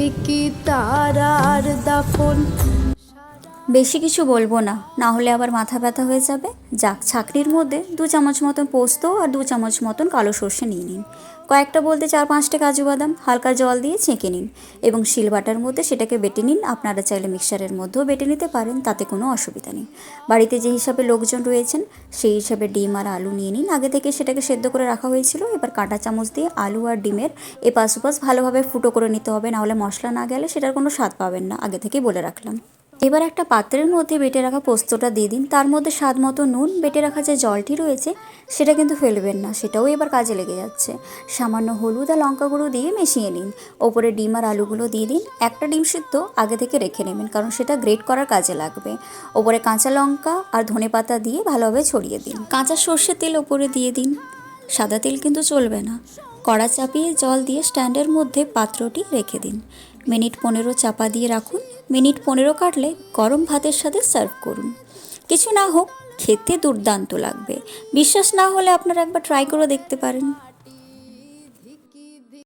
থেকে তারার দাফন। বেশি কিছু বলবো না, না হলে আবার মাথা ব্যথা হয়ে যাবে। যাক, ছাঁকনির মধ্যে 2 চামচ মতন পোস্ত আর 2 চামচ মতন কালো সর্ষে নিয়ে নিন। কয়েকটা বলতে 4-5টা কাজু বাদাম হালকা জল দিয়ে ছেঁকে নিন এবং শিলবাটার মধ্যে সেটাকে বেটে নিন। আপনারা চাইলে মিক্সারের মধ্যেও বেটে নিতে পারেন, তাতে কোনো অসুবিধা নেই। বাড়িতে যে হিসাবে লোকজন রয়েছেন সেই হিসাবে ডিম আর আলু নিয়ে নিন। আগে থেকে সেটাকে সেদ্ধ করে রাখা হয়েছিল। এবার কাঁটা চামচ দিয়ে আলু আর ডিমের এপাশ ওপাশ ভালোভাবে ফুটো করে নিতে হবে, নাহলে মশলা না গেলে সেটার কোনো স্বাদ পাবেন না, আগে থেকেই বলে রাখলাম। এবার একটা পাত্রের মধ্যে বেটে রাখা পোস্তটা দিয়ে দিন। তার মধ্যে স্বাদ মতো নুন, বেটে রাখা যে জলটি রয়েছে সেটা কিন্তু ফেলবেন না, সেটাও এবার কাজে লেগে যাচ্ছে। সামান্য হলুদ আর লঙ্কা গুঁড়ো দিয়ে মিশিয়ে নিন। ওপরে ডিম আর আলুগুলো দিয়ে দিন। একটা ডিম সিদ্ধ আগে থেকে রেখে নেবেন, কারণ সেটা গ্রেট করার কাজে লাগবে। ওপরে কাঁচা লঙ্কা আর ধনেপাতা দিয়ে ভালোভাবে ছড়িয়ে দিন। কাঁচা সর্ষের তেল ওপরে দিয়ে দিন, সাদা তেল কিন্তু চলবে না। কড়া চাপিয়ে জল দিয়ে স্ট্যান্ডের মধ্যে পাত্রটি রেখে দিন। মিনিট 15 চাপা দিয়ে রাখুন। মিনিট 15 কাটলে গরম ভাতের সাথে সার্ভ করুন। কিছু না হোক, খেতে দুর্দান্ত লাগবে। বিশ্বাস না হলে আপনারা একবার ট্রাই করে দেখতে পারেন।